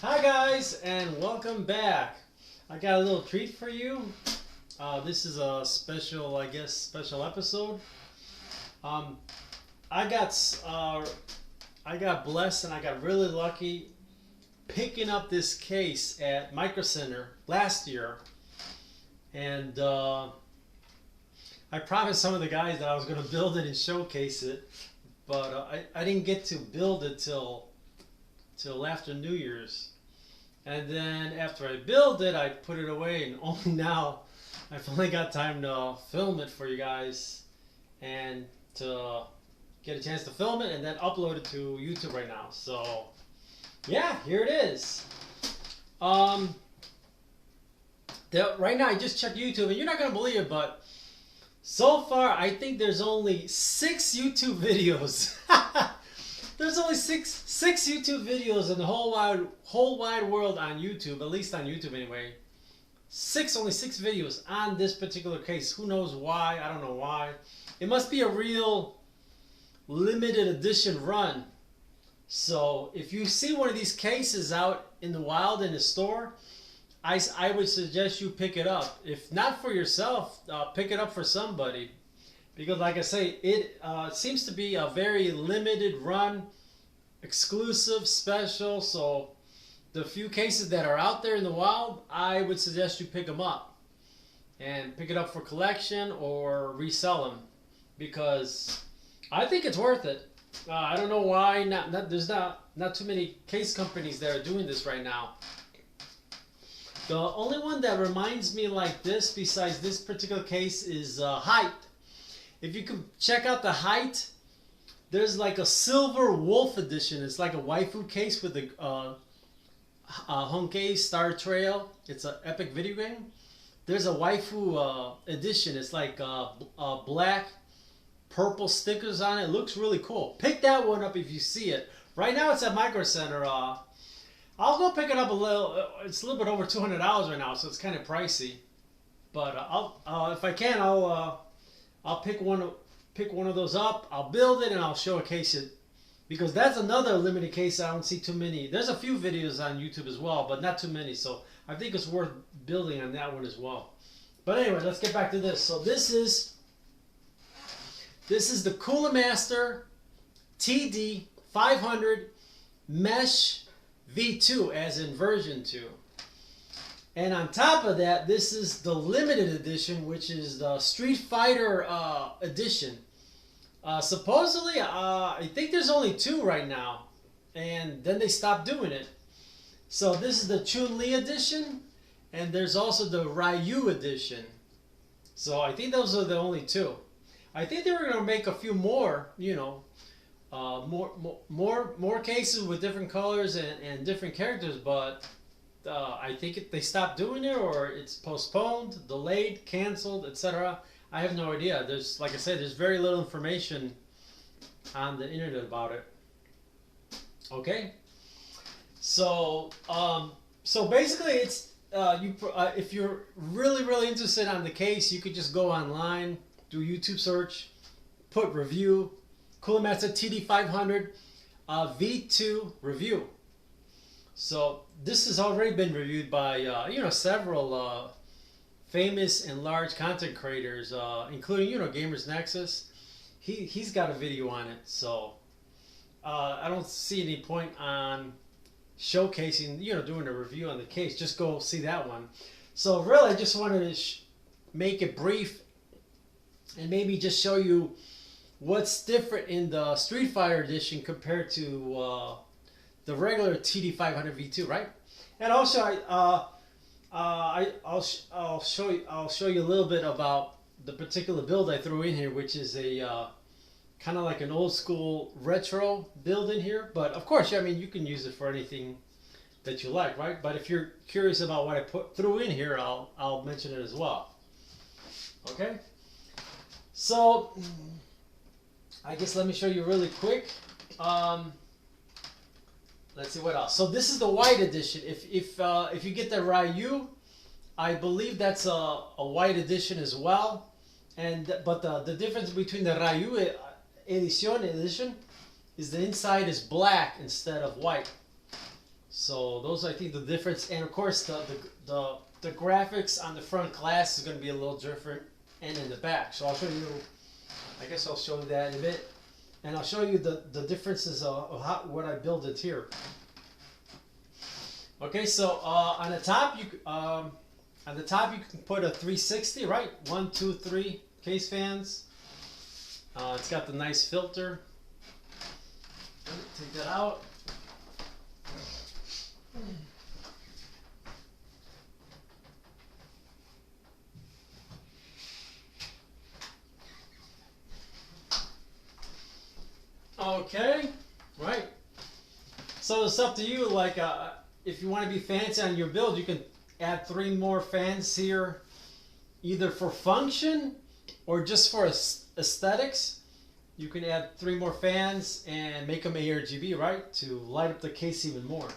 Hi guys, and welcome back. I got a little treat for you. This is a special, special episode. Um, I got blessed and I got really lucky picking up this case at Micro Center last year, and I promised some of the guys that I was going to build it and showcase it, but I didn't get to build it till after New Year's. And then after I build it, I put it away, and only now I finally got time to film it for you guys and to get a chance to film it and then upload it to YouTube right now. So yeah, here it is. Right now I just checked YouTube, and you're not gonna believe it, but so far I think there's only 6 YouTube videos. There's only six YouTube videos in the whole wide world on YouTube, at least on YouTube anyway. Only six videos on this particular case. Who knows why? I don't know why. It must be a real limited edition run. So if you see one of these cases out in the wild in the store, I would suggest you pick it up. If not for yourself, pick it up for somebody. Because like I say, it seems to be a very limited run, exclusive, special. So the few cases that are out there in the wild, I would suggest you pick them up. And pick it up for collection or resell them. Because I think it's worth it. I don't know why. There's not too many case companies that are doing this right now. The only one that reminds me like this, besides this particular case, is Height. If you can check out the Height, there's like a silver wolf edition. It's like a waifu case with a Honkai Star Trail. It's an epic video game. There's a waifu edition. It's like black, purple stickers on it. It looks really cool. Pick that one up if you see it. Right now it's at Micro Center. I'll go pick it up a little. It's a little bit over $200 right now, so it's kind of pricey. But if I can, I'll pick one of those up. I'll build it and I'll showcase it, because that's another limited case. I don't see too many. There's a few videos on YouTube as well, but not too many. So I think it's worth building on that one as well. But anyway, let's get back to this. So this is the Cooler Master TD500 Mesh V2, as in version 2. And on top of that, this is the limited edition, which is the Street Fighter edition. Supposedly, I think there's only 2 right now, and then they stopped doing it. So this is the Chun-Li edition, and there's also the Ryu edition. So I think those are the only 2. I think they were going to make a few more, you know, more cases with different colors and different characters, but I think they stopped doing it, or it's postponed, delayed, canceled, etc. I have no idea. There's, like I said, there's very little information on the internet about it. Okay, so basically, it's if you're really interested on the case, you could just go online, do YouTube search, put review, Cooler Master TD500 V2 review. So this has already been reviewed by several famous and large content creators, including Gamers Nexus. He's got a video on it. So I don't see any point on showcasing, doing a review on the case. Just go see that one. So really, I just wanted to make it brief and maybe just show you what's different in the Street Fighter edition compared to the regular TD500 V2, right? And also, I'll show you a little bit about the particular build I threw in here, which is a kind of like an old school retro build in here. But of course, I mean, you can use it for anything that you like, right? But if you're curious about what I threw in here, I'll mention it as well. Okay. So I guess let me show you really quick. Let's see what else. So this is the white edition. If you get the Ryu, I believe that's a white edition as well. But the difference between the Ryu edition is the inside is black instead of white. So those are, I think, the difference. And of course the graphics on the front glass is going to be a little different, and in the back. So I'll show you, I guess I'll show you that in a bit, and I'll show you the differences of what I built it here. Okay, so on the top you can put a 360, right? 1, 2, 3 case fans. It's got the nice filter. Take that out. Okay, right. So it's up to you. Like, if you want to be fancy on your build, you can add 3 more fans here, either for function or just for aesthetics. You can add 3 more fans and make them ARGB, right, to light up the case even more.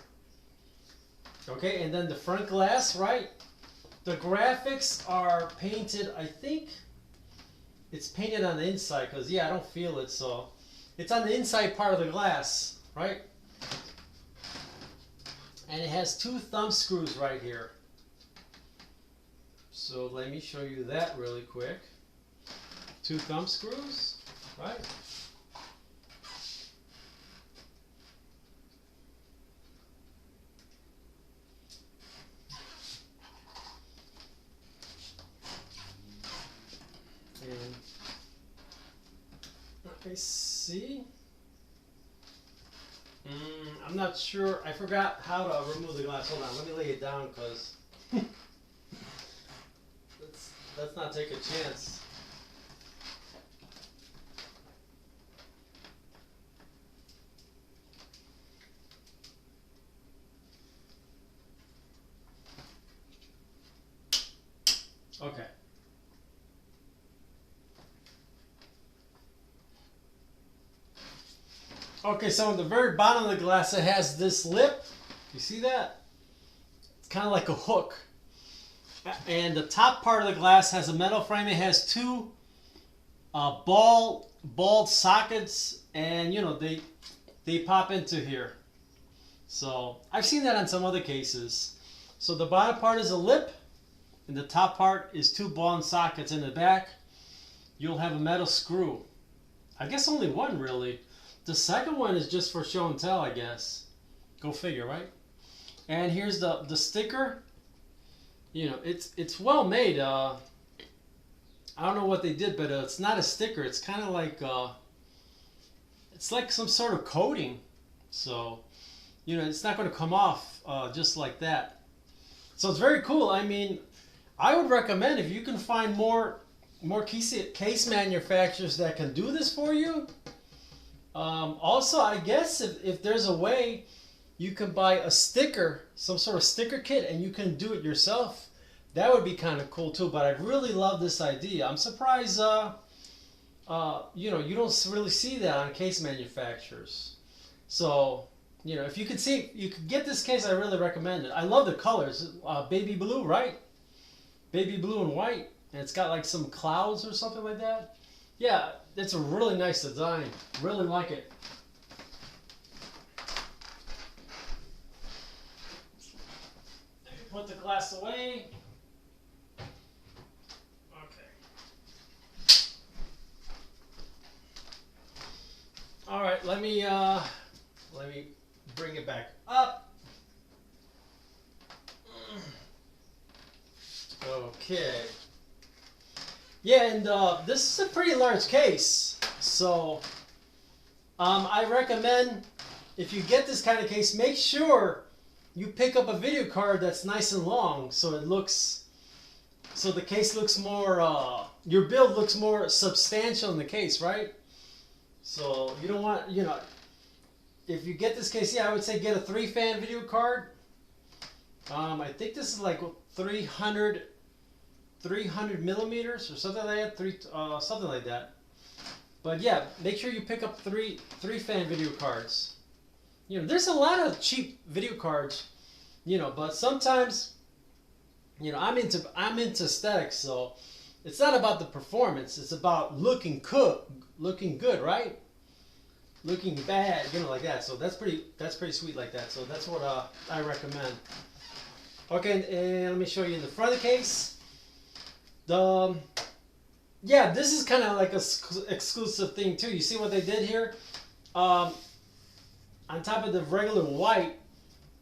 Okay, and then the front glass, right? The graphics are painted, I think it's painted on the inside, because yeah, I don't feel it, so it's on the inside part of the glass, right? And it has 2 thumb screws right here. So let me show you that really quick. 2 thumb screws, right? And let me see. I'm not sure. I forgot how to remove the glass. Hold on. Let me lay it down, because let's not take a chance. Okay. Okay, so on the very bottom of the glass, it has this lip. You see that? It's kind of like a hook. And the top part of the glass has a metal frame. It has 2 balled sockets, and you know, they pop into here. So I've seen that on some other cases. So the bottom part is a lip, and the top part is 2 ball sockets. In the back, you'll have a metal screw. I guess only one, really. The second one is just for show and tell, I guess. Go figure, right? And here's the sticker. You know, it's well made. I don't know what they did, but it's not a sticker. It's kind of like it's like some sort of coating. So, you know, it's not going to come off just like that. So it's very cool. I mean, I would recommend, if you can find more case manufacturers that can do this for you. Also, I guess if there's a way you can buy a sticker, some sort of sticker kit, and you can do it yourself, that would be kind of cool too. But I really love this idea. I'm surprised, you know, you don't really see that on case manufacturers. So, you know, if you could see, you could get this case, I really recommend it. I love the colors, baby blue, right? Baby blue and white, and it's got like some clouds or something like that. Yeah, it's a really nice design. Really like it. Put the glass away. Okay. All right, let me bring it back up. Okay. Yeah, and this is a pretty large case, so I recommend, if you get this kind of case, make sure you pick up a video card that's nice and long, so it looks, so the case looks more, your build looks more substantial in the case, right? So you don't want, you know, if you get this case, yeah, I would say get a 3-fan video card. I think this is like 300 millimeters or something like that, something like that. But yeah, make sure you pick up 3-fan video cards. You know, there's a lot of cheap video cards, you know, but sometimes, you know, I'm into aesthetics, so it's not about the performance, it's about looking good, right? looking bad, you know, like that. So that's pretty sweet like that. So that's what I recommend. Okay, and let me show you in the front of the case. Yeah, this is kind of like a exclusive thing too. You see what they did here? On top of the regular white,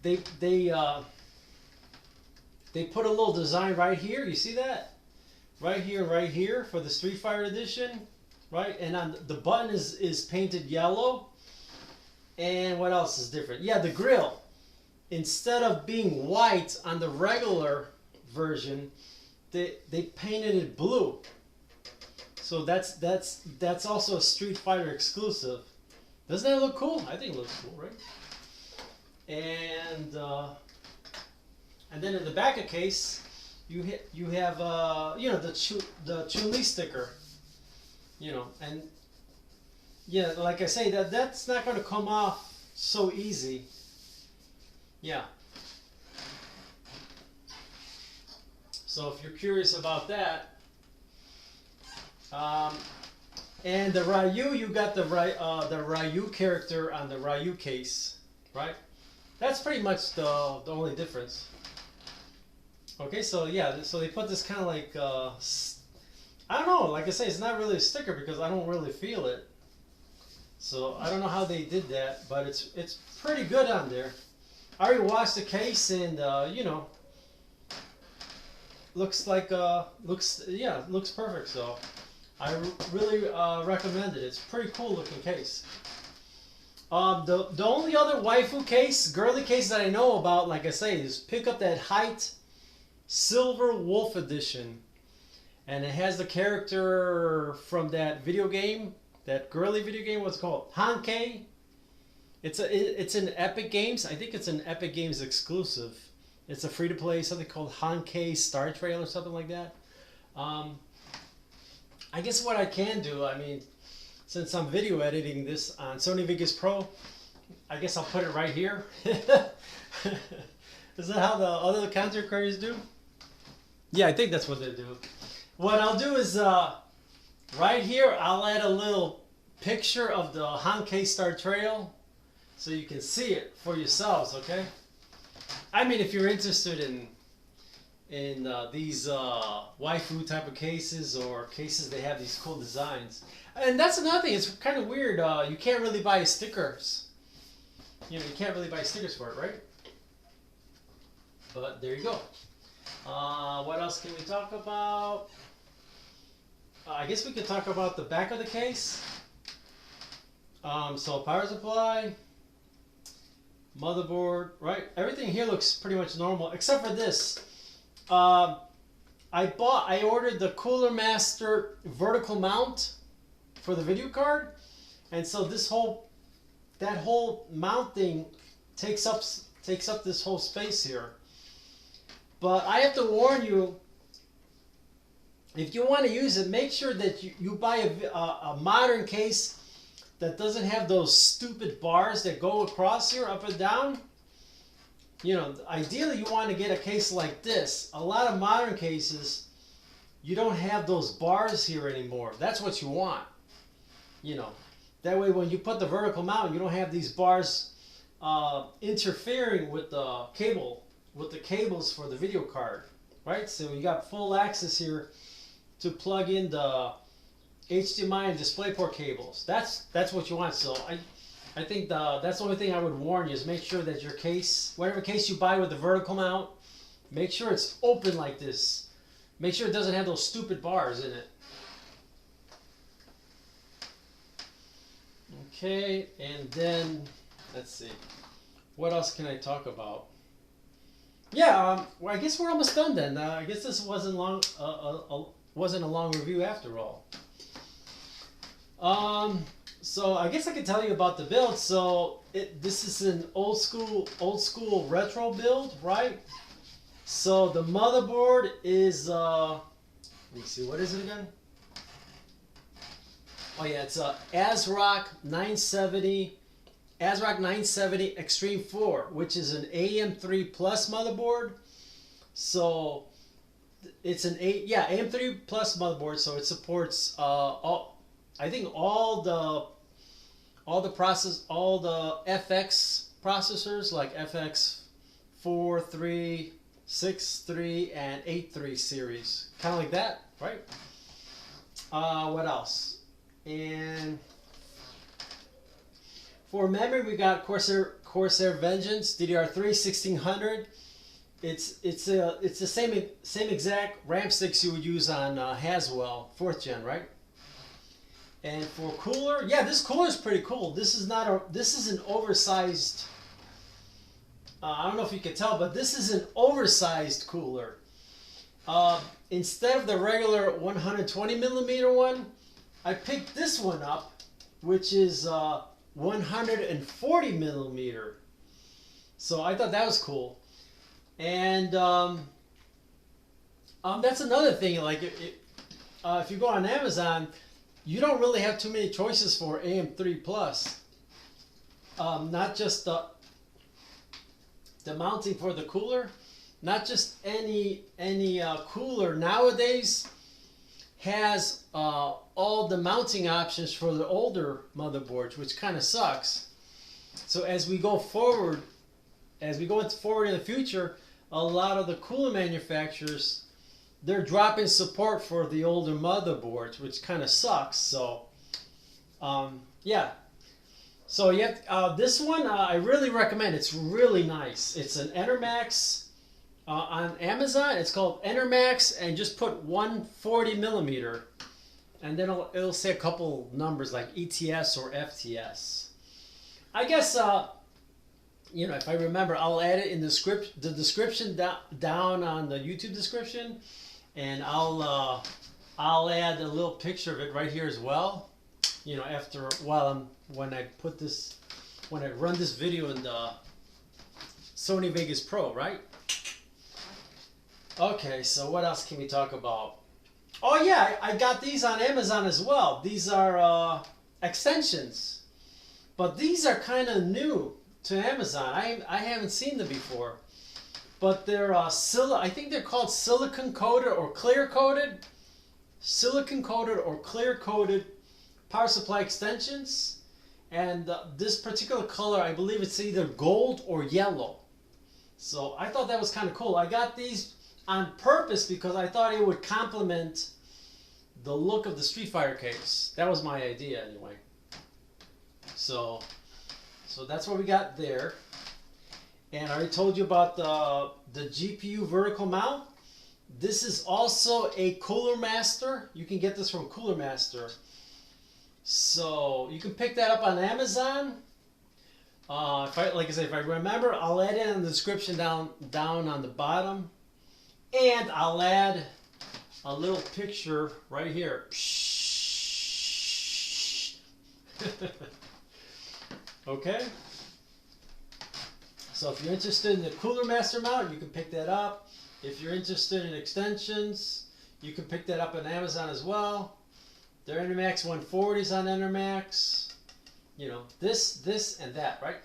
they put a little design right here. You see that? Right here for the Street Fighter edition, right? And on the button is painted yellow. And what else is different? Yeah, the grill. Instead of being white on the regular version, they painted it blue. So that's also a Street Fighter exclusive. Doesn't that look cool? I think it looks cool, right? And then in the back of the case, you have you know, the Chun-Li sticker, you know, and yeah, like I say, that's not going to come off so easy. Yeah. So if you're curious about that, and the Ryu, you got the Ryu character on the Ryu case, right? That's pretty much the only difference. Okay, so yeah, so they put this kind of like I don't know, like I say, it's not really a sticker because I don't really feel it. So I don't know how they did that, but it's pretty good on there. I already washed the case, and you know, looks like looks perfect. So I really recommend it. It's a pretty cool looking case. The only other waifu case, girly case that I know about, like I say, is pick up that Height Silver Wolf Edition, and it has the character from that video game, that girly video game. What's it called? Hankei. It's an Epic Games. I think it's an Epic Games exclusive. It's a free to play, something called Hankei Star Trail or something like that. I guess what I can do, I mean, since I'm video editing this on Sony Vegas Pro, I guess I'll put it right here. Is that how the other content creators do? Yeah, I think that's what they do. What I'll do is right here, I'll add a little picture of the Hankei Star Trail so you can see it for yourselves, okay? I mean, if you're interested in these waifu type of cases, or cases they have these cool designs. And that's another thing, it's kind of weird, you can't really buy stickers. You know, you can't really buy stickers for it, right? But there you go. What else can we talk about? I guess we could talk about the back of the case. So power supply, motherboard, right? Everything here looks pretty much normal, except for this. I ordered the Cooler Master vertical mount for the video card, and so that whole mount thing takes up this whole space here. But I have to warn you, if you want to use it, make sure that you buy a modern case that doesn't have those stupid bars that go across here, up and down. You know, ideally you want to get a case like this. A lot of modern cases, you don't have those bars here anymore. That's what you want. You know, that way when you put the vertical mount, you don't have these bars interfering with the cables for the video card, right? So you got full access here to plug in the HDMI and DisplayPort cables. That's what you want. So I think that's the only thing I would warn you is make sure that your case, whatever case you buy with the vertical mount, make sure it's open like this. Make sure it doesn't have those stupid bars in it. Okay, and then let's see, what else can I talk about? Yeah, well, I guess we're almost done then. I guess this wasn't wasn't a long review after all. So I guess I could tell you about the build. So this is an old school retro build, right? So the motherboard is let me see, what is it again? Oh yeah, it's a ASRock 970 Extreme 4, which is an AM3 Plus motherboard. So it's an AM3 Plus motherboard, so it supports I think all all the FX processors like FX 4, 3, 6, 3, and 8, 3 series. Kind of like that, right? What else? And for memory, we got Corsair Vengeance DDR3 1600. It's the same exact RAM sticks you would use on Haswell 4th gen, right? And for cooler, yeah, this cooler is pretty cool. This is an oversized. I don't know if you can tell, but this is an oversized cooler. Instead of the regular 120 millimeter one, I picked this one up, which is 140 millimeter. So I thought that was cool. And that's another thing. Like, if you go on Amazon, you don't really have too many choices for AM3 Plus. Not just the mounting for the cooler, not just any cooler nowadays has all the mounting options for the older motherboards, which kind of sucks. So as we go forward in the future, a lot of the cooler manufacturers, they're dropping support for the older motherboards, which kind of sucks. So yeah. So this one I really recommend. It's really nice. It's an Enermax on Amazon. It's called Enermax, and just put 140 millimeter, and then it'll say a couple numbers like ETS or FTS. I guess if I remember, I'll add it in the description down on the YouTube description, and I'll add a little picture of it right here as well. When I run this video in the Sony Vegas Pro, right? Okay, so what else can we talk about? Oh yeah, I got these on Amazon as well. These are extensions, but these are kind of new to Amazon. I haven't seen them before, but they're I think they're called silicon coated or clear coated, power supply extensions. And this particular color, I believe it's either gold or yellow. So I thought that was kind of cool. I got these on purpose because I thought it would complement the look of the Street Fighter case. That was my idea anyway. So that's what we got there. And I already told you about the GPU vertical mount. This is also a Cooler Master. You can get this from Cooler Master. So you can pick that up on Amazon. If I remember, I'll add it in the description down on the bottom, and I'll add a little picture right here. Okay. So if you're interested in the Cooler Master mount, you can pick that up. If you're interested in extensions, you can pick that up on Amazon as well. Their Enermax 140s on Enermax. This, and that, right?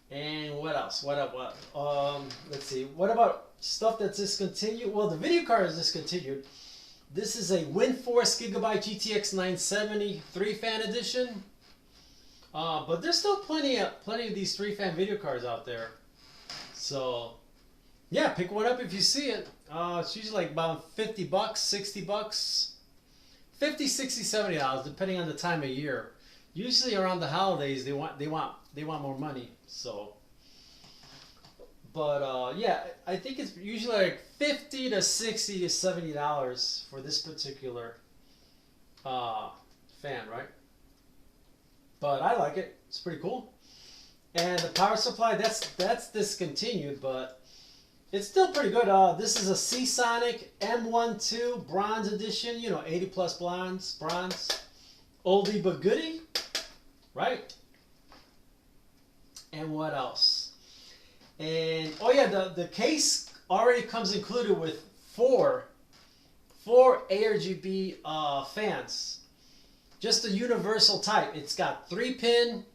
And what else? Let's see. What about stuff that's discontinued? Well, the video card is discontinued. This is a WindForce Gigabyte GTX 970 3-fan edition. But there's still plenty of these 3-fan video cards out there. So, yeah, pick one up if you see it. It's usually like about $50, $60. $50, $60, $70, depending on the time of year. Usually around the holidays, they want more money. So, but yeah, I think it's usually like $50 to $60 to $70 for this particular fan, right? But I like it. It's pretty cool. And the power supply, that's discontinued, but it's still pretty good. This is a Seasonic M12 Bronze Edition. 80 plus bronze. Oldie but goodie, right? And what else? And oh yeah, the case already comes included with four ARGB fans. Just a universal type. It's got 3-pin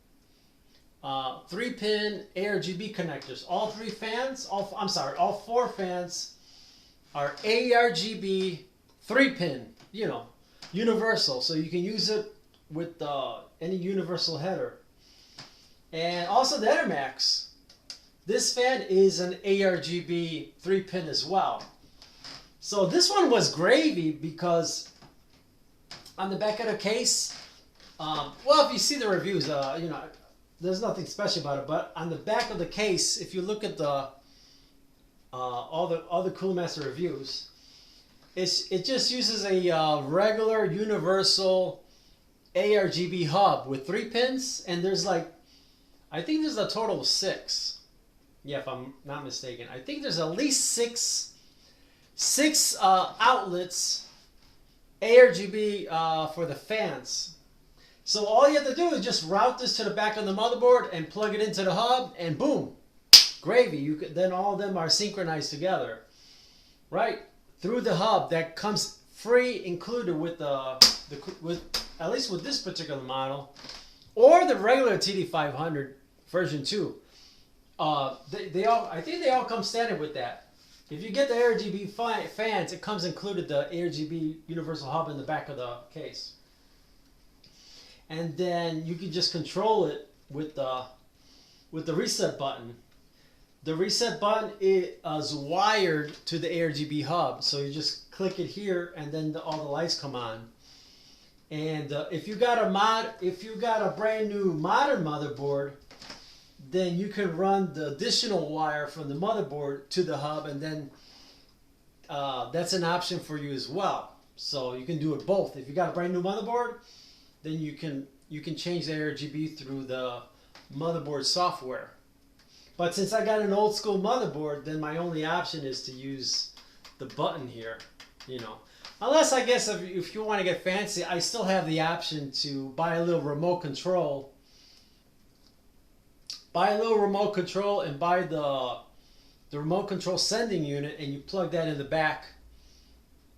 ARGB connectors. All four fans are ARGB 3-pin, universal. So you can use it with any universal header. And also the Enermax. This fan is an ARGB 3-pin as well. So this one was gravy because on the back of the case, well, if you see the reviews, you know, there's nothing special about it. But on the back of the case, if you look at the all the Cooler Master reviews, it just uses a regular universal ARGB hub with 3 pins, and there's like, I think there's a total of 6. Yeah, if I'm not mistaken, I think there's at least six outlets ARGB for the fans. So all you have to do is just route this to the back of the motherboard and plug it into the hub, and boom, gravy. You could, then all of them are synchronized together, right? Through the hub that comes free included with with at least with this particular model, or the regular TD500 version 2. They all, I think they all come standard with that. If you get the ARGB fans, it comes included the ARGB universal hub in the back of the case. And then you can just control it with the reset button. The reset button is wired to the ARGB hub, so you just click it here, and then all the lights come on. And if you got a brand new modern motherboard, then you can run the additional wire from the motherboard to the hub, and then that's an option for you as well. So you can do it both. If you got a brand new motherboard, then you can change the ARGB through the motherboard software. But since I got an old school motherboard, then my only option is to use the button here, you know. Unless, I guess, if you want to get fancy, I still have the option to buy a little remote control. Buy a little remote control and buy the remote control sending unit, and you plug that in the back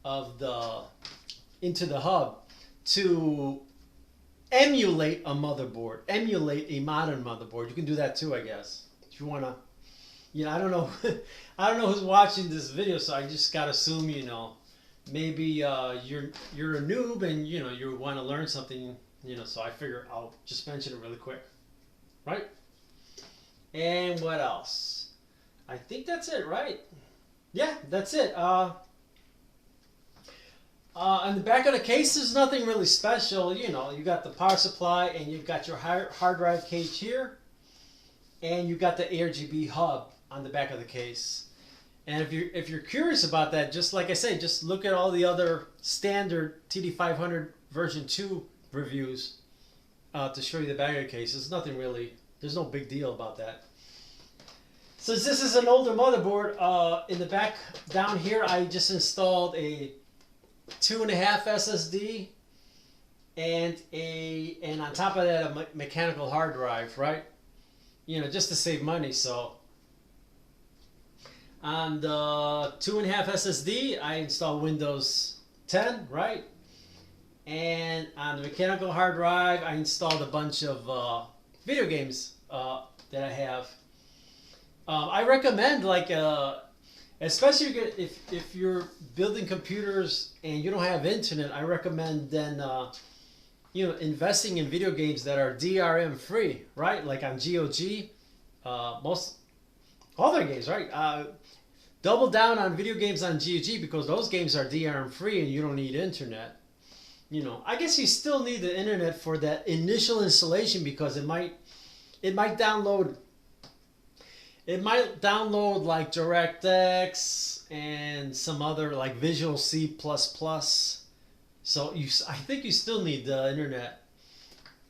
of into the hub to emulate a motherboard, emulate a modern motherboard. You can do that too, I guess. If you want to, you know, I don't know, I don't know who's watching this video, so I just gotta assume, you know, maybe you're a noob and you know you want to learn something, you know. So I figure I'll just mention it really quick, right? And what else? I think that's it, right? Yeah, that's it. On the back of the case, there's nothing really special. You know, you got the power supply, and you've got your hard drive cage here, and you got the ARGB hub on the back of the case. And if you're curious about that, just like I say, just look at all the other standard TD500 version 2 reviews to show you the back of the case. There's nothing really, there's no big deal about that. Since this is an older motherboard, in the back down here, I just installed a 2.5 SSD and on top of that a mechanical hard drive, right? You know, just to save money. So on the 2.5 SSD, I installed Windows 10, right? And on the mechanical hard drive, I installed a bunch of video games that I have. I recommend, like, especially if you're building computers and you don't have internet, I recommend then you know, investing in video games that are DRM free, right? Like on GOG, all their games, right? Double down on video games on GOG because those games are DRM free and you don't need internet. You know, I guess you still need the internet for that initial installation because it might download. It might download like DirectX and some other like Visual C++. So I think you still need the internet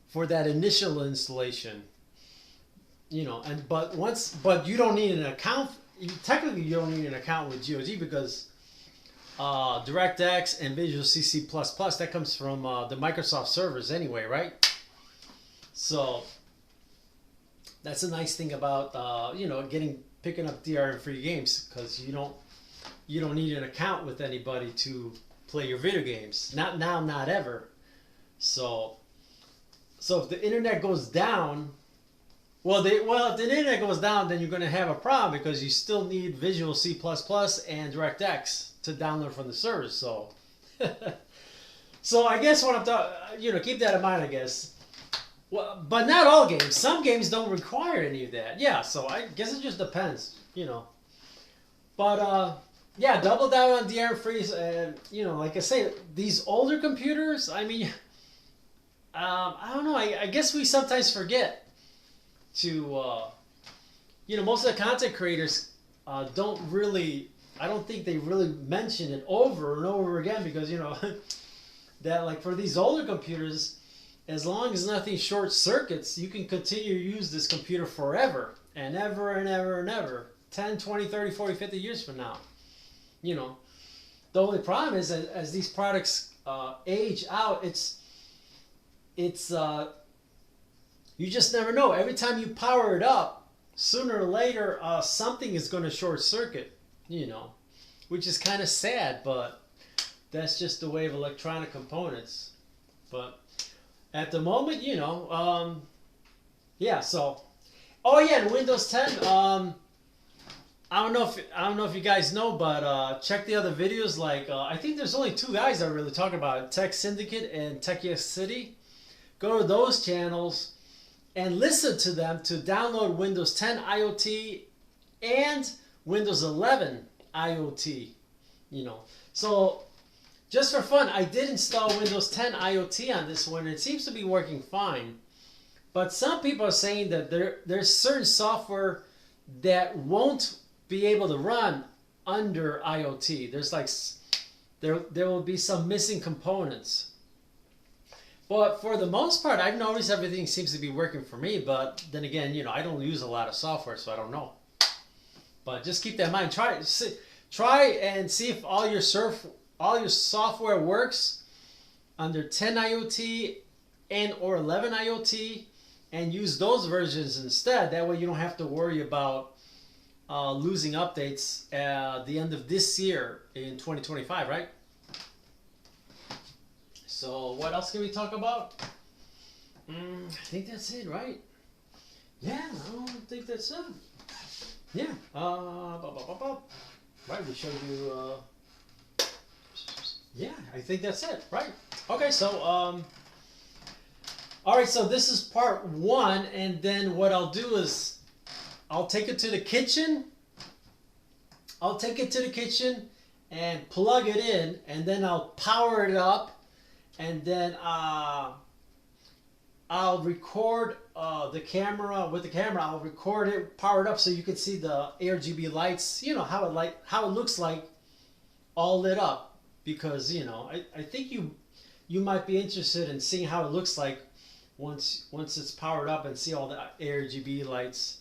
for that initial installation. You know, but you don't need an account. Technically, you don't need an account with GOG because DirectX and Visual C++, that comes from the Microsoft servers anyway, right? So that's a nice thing about you know, picking up DRM free games, because you don't need an account with anybody to play your video games. Not now, not ever. So if the internet goes down, if the internet goes down, then you're going to have a problem because you still need Visual C++ and DirectX to download from the servers. So so I guess what I'm talking, you know, keep that in mind, I guess. Well, but not all games. Some games don't require any of that. Yeah, so I guess it just depends, you know. But yeah, double down on DRM freeze, and you know, like I say, these older computers. I mean, I don't know. I guess we sometimes forget to, you know, most of the content creators don't really. I don't think they really mention it over and over again because you know that like for these older computers. As long as nothing short circuits, you can continue to use this computer forever and ever and ever and ever. 10, 20, 30, 40, 50 years from now. You know, the only problem is that as these products age out, it's you just never know. Every time you power it up, sooner or later, something is going to short circuit, you know, which is kind of sad, but that's just the way of electronic components. But at the moment, you know, yeah. So, oh yeah, and Windows 10. I don't know if you guys know, but check the other videos. Like I think there's only two guys that really talk about it: Tech Syndicate and Techie City. Go to those channels and listen to them to download Windows 10 IoT and Windows 11 IoT. You know, so. Just for fun, I did install Windows 10 IoT on this one. It seems to be working fine. But some people are saying that there's certain software that won't be able to run under IoT. There's like, there will be some missing components. But for the most part, I've noticed everything seems to be working for me. But then again, you know, I don't use a lot of software, so I don't know. But just keep that in mind. Try and see if all your software works under 10 IoT and or 11 IoT and use those versions instead. That way you don't have to worry about losing updates at the end of this year in 2025, right? So what else can we talk about? I think that's it, right? Yeah, I don't think that's it. Yeah. Right, we showed you... yeah, I think that's it, right? Okay, so, all right, so this is part one, and then what I'll do is I'll take it to the kitchen. I'll take it to the kitchen and plug it in, and then I'll power it up, and then I'll record the camera. With the camera, I'll record it, power it up, so you can see the ARGB lights. You know how it looks like, all lit up. Because you know, I think you might be interested in seeing how it looks like once it's powered up and see all the ARGB lights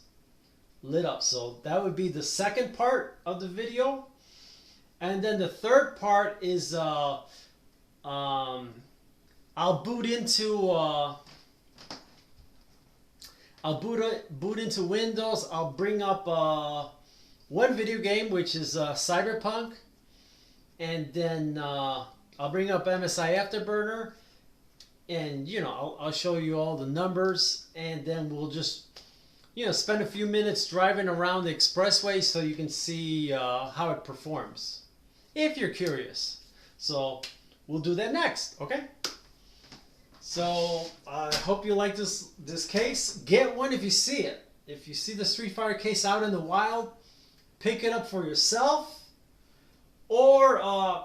lit up. So that would be the second part of the video, and then the third part is I'll boot into boot into Windows. I'll bring up one video game, which is Cyberpunk. And then I'll bring up MSI Afterburner, and you know I'll show you all the numbers, and then we'll just spend a few minutes driving around the expressway so you can see how it performs, if you're curious. So we'll do that next, okay? So I hope you like this case. Get one if you see it. If you see the Street Fighter case out in the wild, pick it up for yourself. Or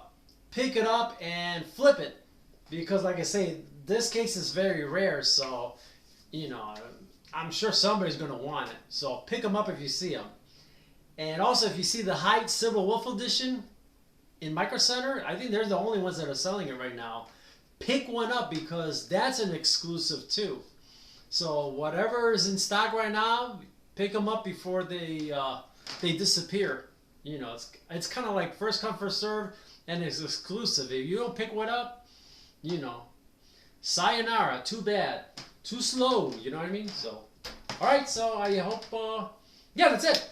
pick it up and flip it, because like I say, this case is very rare, so you know I'm sure somebody's going to want it. So pick them up if you see them. And also, if you see the Hyde Silver Wolf Edition in Micro Center, I think they're the only ones that are selling it right now. Pick one up, because that's an exclusive too. So whatever is in stock right now, pick them up before they disappear. You know, it's kind of like first come, first serve, and it's exclusive. If you don't pick one up, you know, sayonara, too bad, too slow, you know what I mean? So, all right, so I hope, yeah, that's it.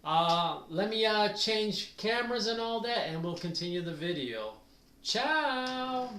Let me change cameras and all that, and we'll continue the video. Ciao!